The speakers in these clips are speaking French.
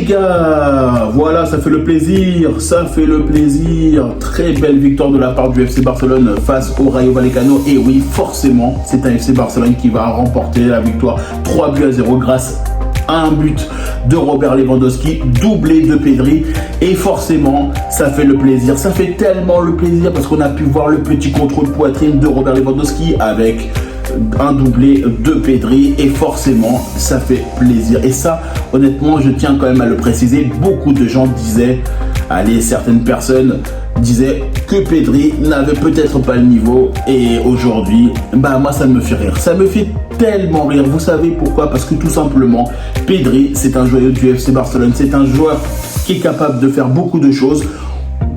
gars, voilà, ça fait le plaisir, Très belle victoire de la part du FC Barcelone face au Rayo Vallecano. Et oui, forcément, c'est un FC Barcelone qui va remporter la victoire 3-0 grâce à un but de Robert Lewandowski, doublé de Pedri. Et forcément, ça fait le plaisir. Ça fait tellement le plaisir parce qu'on a pu voir le petit contrôle poitrine de Robert Lewandowski avec un doublé de Pedri, et forcément ça fait plaisir. Et ça, honnêtement, je tiens quand même à le préciser, beaucoup de gens disaient, certaines personnes disaient que Pedri n'avait peut-être pas le niveau, et aujourd'hui, moi ça me fait rire, ça me fait tellement rire. Vous savez pourquoi? Parce que tout simplement, Pedri, c'est un joyau du FC Barcelone, c'est un joueur qui est capable de faire beaucoup de choses.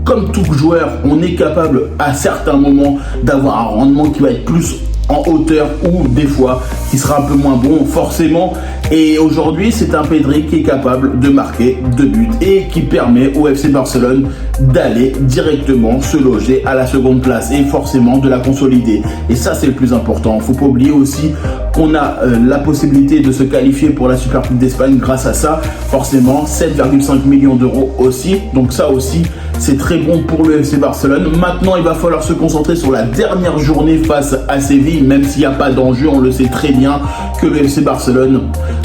Comme tout joueur, on est capable à certains moments d'avoir un rendement qui va être plus en hauteur, ou des fois qui sera un peu moins bon forcément. Et aujourd'hui, c'est un Pedri qui est capable de marquer 2 buts et qui permet au FC Barcelone d'aller directement se loger à la seconde place et forcément de la consolider. Et ça, c'est le plus important. Faut pas oublier aussi qu'on a la possibilité de se qualifier pour la Super Coupe d'Espagne grâce à ça. Forcément, 7,5 millions d'euros aussi. Donc ça aussi, c'est très bon pour le FC Barcelone. Maintenant, il va falloir se concentrer sur la dernière journée face à Séville. Même s'il n'y a pas d'enjeu, on le sait très bien que le FC Barcelone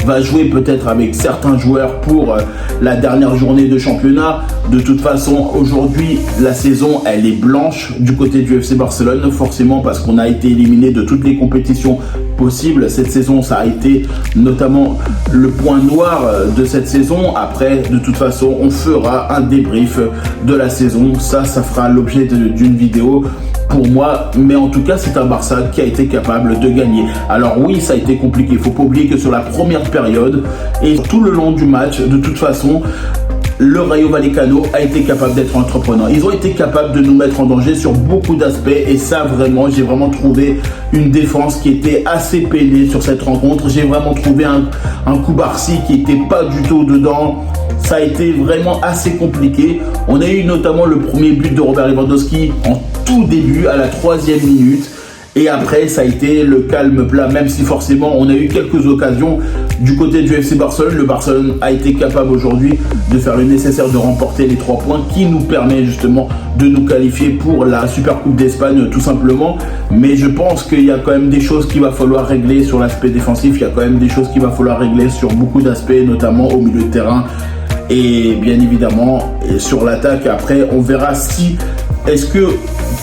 va jouer peut-être avec certains joueurs pour la dernière journée de championnat. De toute façon, aujourd'hui, la saison, elle est blanche du côté du FC Barcelone, forcément parce qu'on a été éliminé de toutes les compétitions possibles. Cette saison, ça a été notamment le point noir de cette saison. Après, de toute façon, on fera un débrief de la saison. Ça fera l'objet d'une vidéo pour moi, mais en tout cas, c'est un Barça qui a été capable de gagner. Alors oui, ça a été compliqué. Il ne faut pas oublier que sur la première période et tout le long du match, de toute façon, le Rayo Vallecano a été capable d'être entreprenant. Ils ont été capables de nous mettre en danger sur beaucoup d'aspects, et ça, vraiment, j'ai vraiment trouvé une défense qui était assez peinée sur cette rencontre. J'ai vraiment trouvé un Koubarsi qui n'était pas du tout dedans. Ça a été vraiment assez compliqué. On a eu notamment le premier but de Robert Lewandowski en tout début, à la 3e minute. Et après, ça a été le calme plat, même si forcément on a eu quelques occasions du côté du FC Barcelone. Le Barcelone a été capable aujourd'hui de faire le nécessaire, de remporter les 3 points qui nous permet justement de nous qualifier pour la Super Coupe d'Espagne, tout simplement. Mais je pense qu'il y a quand même des choses qu'il va falloir régler sur l'aspect défensif. Il y a quand même des choses qu'il va falloir régler sur beaucoup d'aspects, notamment au milieu de terrain. Et bien évidemment, sur l'attaque, après, on verra si... Est-ce que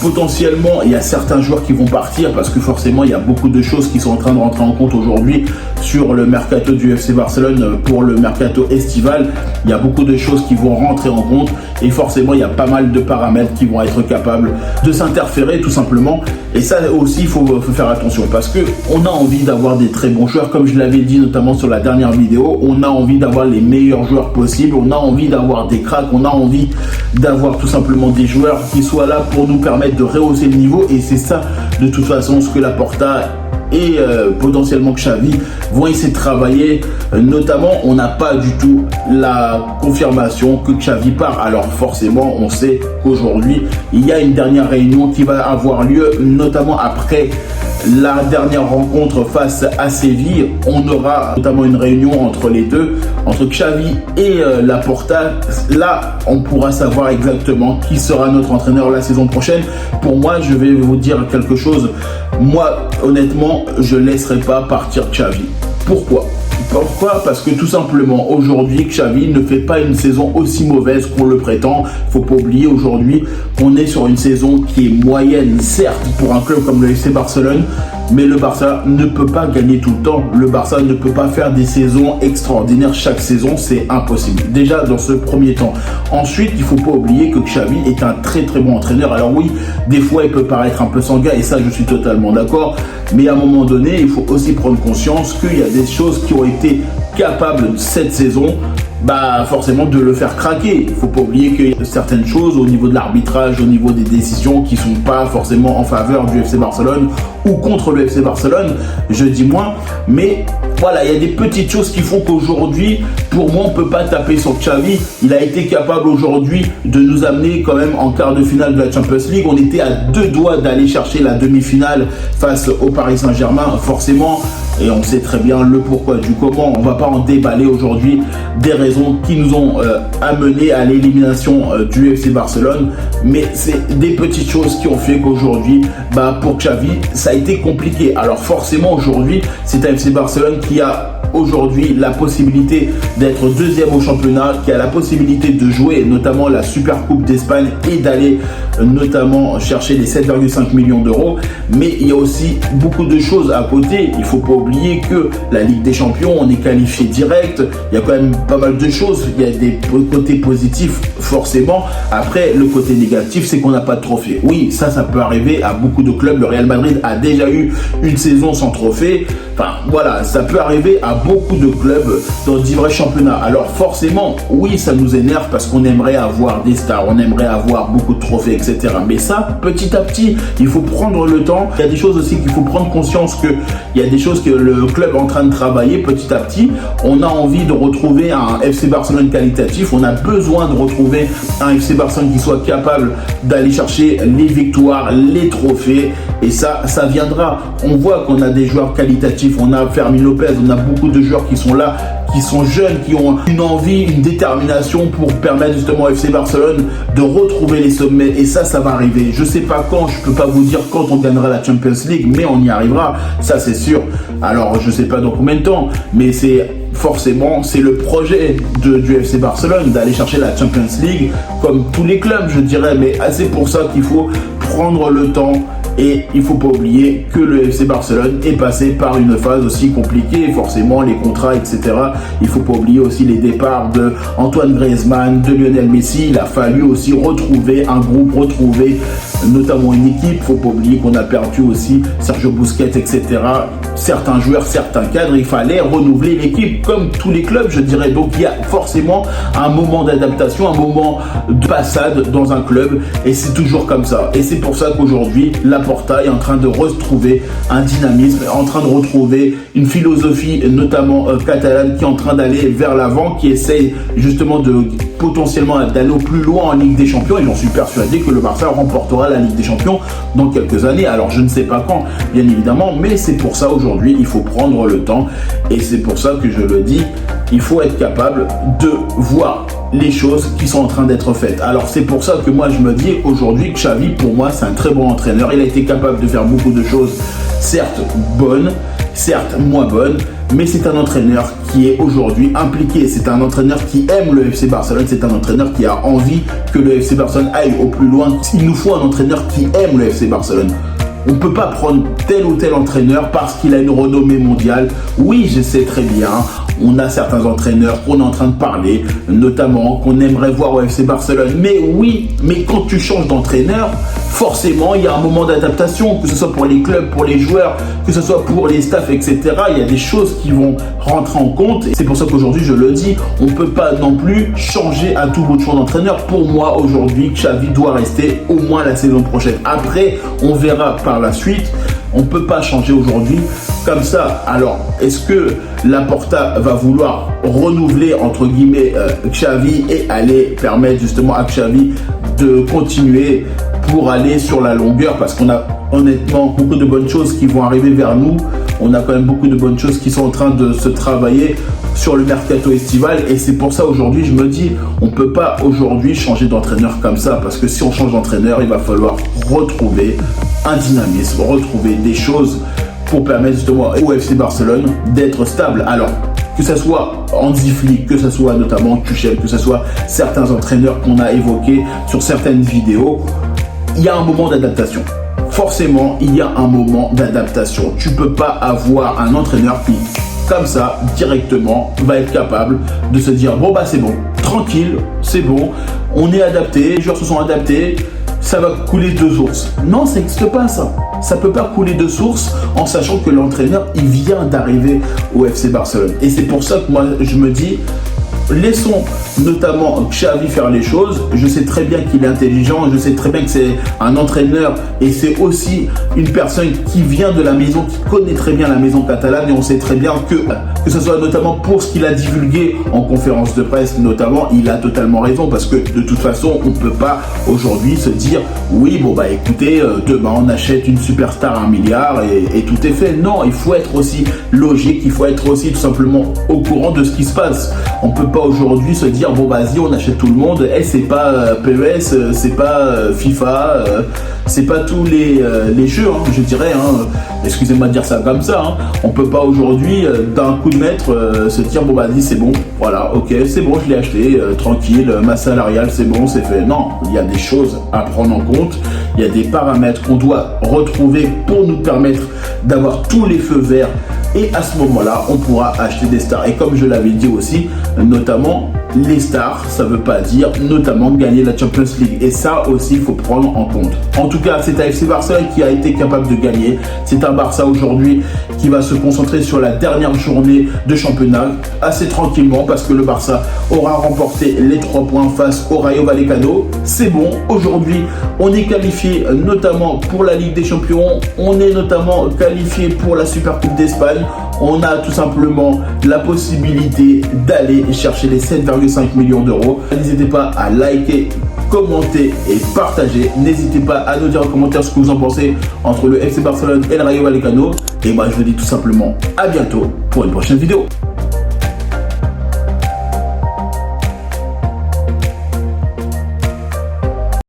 potentiellement il y a certains joueurs qui vont partir, parce que forcément il y a beaucoup de choses qui sont en train de rentrer en compte aujourd'hui sur le mercato du FC Barcelone pour le mercato estival. Il y a beaucoup de choses qui vont rentrer en compte, et forcément il y a pas mal de paramètres qui vont être capables de s'interférer tout simplement. Et ça aussi il faut faire attention, parce que on a envie d'avoir des très bons joueurs, comme je l'avais dit notamment sur la dernière vidéo. On a envie d'avoir les meilleurs joueurs possibles, on a envie d'avoir des cracks, on a envie d'avoir tout simplement des joueurs qui soient là pour nous permettre de rehausser le niveau. Et c'est ça de toute façon ce que Laporta et potentiellement Xavi vont essayer de travailler. Notamment, on n'a pas du tout la confirmation que Xavi part. Alors forcément, on sait qu'aujourd'hui il y a une dernière réunion qui va avoir lieu, notamment après la dernière rencontre face à Séville. On aura notamment une réunion entre les deux, entre Xavi et Laporta. Là, on pourra savoir exactement qui sera notre entraîneur la saison prochaine. Pour moi, je vais vous dire quelque chose. Moi, honnêtement, je ne laisserai pas partir Xavi. Pourquoi ? Parce que tout simplement, aujourd'hui, Xavi ne fait pas une saison aussi mauvaise qu'on le prétend. Il ne faut pas oublier aujourd'hui qu'on est sur une saison qui est moyenne, certes, pour un club comme le FC Barcelone, mais le Barça ne peut pas gagner tout le temps. Le Barça ne peut pas faire des saisons extraordinaires chaque saison, c'est impossible. Déjà dans ce premier temps. Ensuite, il ne faut pas oublier que Xavi est un très très bon entraîneur. Alors oui, des fois il peut paraître un peu sanguin, et ça je suis totalement d'accord. Mais à un moment donné, il faut aussi prendre conscience qu'il y a des choses qui ont été capables cette saison, forcément de le faire craquer. Il ne faut pas oublier qu'il y a certaines choses au niveau de l'arbitrage, au niveau des décisions qui ne sont pas forcément en faveur du FC Barcelone ou contre le FC Barcelone, je dis moins, mais voilà, il y a des petites choses qui font qu'aujourd'hui, pour moi, on ne peut pas taper sur Xavi. Il a été capable aujourd'hui de nous amener quand même en quart de finale de la Champions League. On était à 2 doigts d'aller chercher la demi-finale face au Paris Saint-Germain, forcément. Et on sait très bien le pourquoi du comment. On ne va pas en déballer aujourd'hui des raisons qui nous ont amené à l'élimination du FC Barcelone. Mais c'est des petites choses qui ont fait qu'aujourd'hui, pour Xavi, ça a été compliqué. Alors forcément, aujourd'hui, c'est un FC Barcelone qui a aujourd'hui la possibilité d'être deuxième au championnat, qui a la possibilité de jouer notamment la Super Coupe d'Espagne et d'aller notamment chercher les 7,5 millions d'euros. Mais il y a aussi beaucoup de choses à côté. Il ne faut pas oublier que la Ligue des Champions, on est qualifié direct. Il y a quand même pas mal de choses. Il y a des côtés positifs forcément. Après, le côté négatif, c'est qu'on n'a pas de trophée. Oui, ça peut arriver à beaucoup de clubs. Le Real Madrid a déjà eu une saison sans trophée. Enfin, voilà, ça peut arriver à beaucoup de clubs dans divers championnats. Alors forcément, oui, ça nous énerve parce qu'on aimerait avoir des stars, on aimerait avoir beaucoup de trophées, etc. Mais ça, petit à petit, il faut prendre le temps. Il y a des choses aussi qu'il faut prendre conscience qu'il y a des choses que le club est en train de travailler petit à petit. On a envie de retrouver un FC Barcelone qualitatif. On a besoin de retrouver un FC Barcelone qui soit capable d'aller chercher les victoires, les trophées. Et ça viendra. On voit qu'on a des joueurs qualitatifs. On a Fermin Lopez, on a beaucoup de joueurs qui sont là, qui sont jeunes, qui ont une envie, une détermination pour permettre justement au FC Barcelone de retrouver les sommets. Et ça va arriver. Je ne sais pas quand, je ne peux pas vous dire quand on gagnera la Champions League, mais on y arrivera, ça c'est sûr. Alors je ne sais pas dans combien de temps, mais forcément, c'est le projet du FC Barcelone d'aller chercher la Champions League, comme tous les clubs, je dirais. Mais c'est pour ça qu'il faut prendre le temps. Et il ne faut pas oublier que le FC Barcelone est passé par une phase aussi compliquée, forcément les contrats, etc. Il ne faut pas oublier aussi les départs de Antoine Griezmann, de Lionel Messi. Il a fallu aussi retrouver un groupe, retrouver notamment une équipe. Il ne faut pas oublier qu'on a perdu aussi Sergio Busquets, etc. Certains joueurs, certains cadres, il fallait renouveler l'équipe comme tous les clubs, je dirais. Donc il y a forcément un moment d'adaptation, un moment de passade dans un club et c'est toujours comme ça. Et c'est pour ça qu'aujourd'hui, Laporta est en train de retrouver un dynamisme, en train de retrouver une philosophie notamment catalane qui est en train d'aller vers l'avant, qui essaye justement de potentiellement d'aller au plus loin en Ligue des Champions et j'en suis persuadé que le Barça remportera la Ligue des Champions dans quelques années. Alors je ne sais pas quand, bien évidemment, mais c'est pour ça aujourd'hui, il faut prendre le temps et c'est pour ça que je le dis, il faut être capable de voir les choses qui sont en train d'être faites. Alors c'est pour ça que moi je me dis aujourd'hui que Xavi, pour moi, c'est un très bon entraîneur. Il a été capable de faire beaucoup de choses, certes bonnes, certes moins bonnes, mais c'est un entraîneur qui est aujourd'hui impliqué. C'est un entraîneur qui aime le FC Barcelone. C'est un entraîneur qui a envie que le FC Barcelone aille au plus loin. Il nous faut un entraîneur qui aime le FC Barcelone. On ne peut pas prendre tel ou tel entraîneur parce qu'il a une renommée mondiale. Oui, je sais très bien, on a certains entraîneurs qu'on est en train de parler, notamment qu'on aimerait voir au FC Barcelone. Mais oui, mais quand tu changes d'entraîneur, forcément, il y a un moment d'adaptation, que ce soit pour les clubs, pour les joueurs, que ce soit pour les staffs, etc. Il y a des choses qui vont rentrer en compte. Et c'est pour ça qu'aujourd'hui, je le dis, on ne peut pas non plus changer à tout bout de champ d'entraîneur. Pour moi, aujourd'hui, Xavi doit rester au moins la saison prochaine. Après, on verra par la suite. On ne peut pas changer aujourd'hui comme ça. Alors, est-ce que Laporta va vouloir renouveler, entre guillemets, Xavi et aller permettre justement à Xavi de continuer pour aller sur la longueur? Parce qu'on a honnêtement beaucoup de bonnes choses qui vont arriver vers nous. On a quand même beaucoup de bonnes choses qui sont en train de se travailler sur le mercato estival et c'est pour ça aujourd'hui je me dis on ne peut pas aujourd'hui changer d'entraîneur comme ça parce que si on change d'entraîneur il va falloir retrouver un dynamisme, retrouver des choses pour permettre justement au FC Barcelone d'être stable. Alors que ce soit Hansi Flick, que ce soit notamment Tuchel, que ce soit certains entraîneurs qu'on a évoqués sur certaines vidéos, il y a un moment d'adaptation. Forcément, il y a un moment d'adaptation. Tu ne peux pas avoir un entraîneur qui, comme ça, directement, va être capable de se dire bon bah c'est bon, tranquille, c'est bon, on est adapté, les joueurs se sont adaptés, ça va couler de sources. Non, ça n'existe pas ça. Ça ne peut pas couler de sources en sachant que l'entraîneur, il vient d'arriver au FC Barcelone. Et c'est pour ça que moi, je me dis, laissons notamment Xavi faire les choses. Je sais très bien qu'il est intelligent, je sais très bien que c'est un entraîneur et c'est aussi une personne qui vient de la maison, qui connaît très bien la maison catalane, et on sait très bien que ce soit notamment pour ce qu'il a divulgué en conférence de presse notamment, il a totalement raison, parce que de toute façon on ne peut pas aujourd'hui se dire oui bon bah écoutez demain on achète une superstar à 1 milliard et tout est fait. Non, il faut être aussi logique, il faut être aussi tout simplement au courant de ce qui se passe. On peut pas aujourd'hui se dire bon vas-y on achète tout le monde, et c'est pas PES, c'est pas FIFA, c'est pas tous les jeux, hein, je dirais, hein. Excusez-moi de dire ça comme ça, hein. On peut pas aujourd'hui d'un coup de maître se dire bon vas-y c'est bon, voilà, ok c'est bon, je l'ai acheté, tranquille, ma salariale c'est bon, c'est fait. Non, il y a des choses à prendre en compte, il y a des paramètres qu'on doit retrouver pour nous permettre d'avoir tous les feux verts, et à ce moment-là on pourra acheter des stars. Et comme je l'avais dit aussi, notamment les stars, ça veut pas dire notamment gagner la Champions League, et ça aussi il faut prendre en compte. En tout cas, c'est un FC Barcelone qui a été capable de gagner. C'est un Barça aujourd'hui qui va se concentrer sur la dernière journée de championnat assez tranquillement, parce que le Barça aura remporté les 3 points face au Rayo Vallecano. C'est bon, aujourd'hui on est qualifié notamment pour la Ligue des Champions, on est notamment qualifié pour la Super Coupe d'Espagne. On a tout simplement la possibilité d'aller chercher les 7,5 millions d'euros. N'hésitez pas à liker, commenter et partager. N'hésitez pas à nous dire en commentaire ce que vous en pensez entre le FC Barcelone et le Rayo Vallecano. Et moi je vous dis tout simplement à bientôt pour une prochaine vidéo.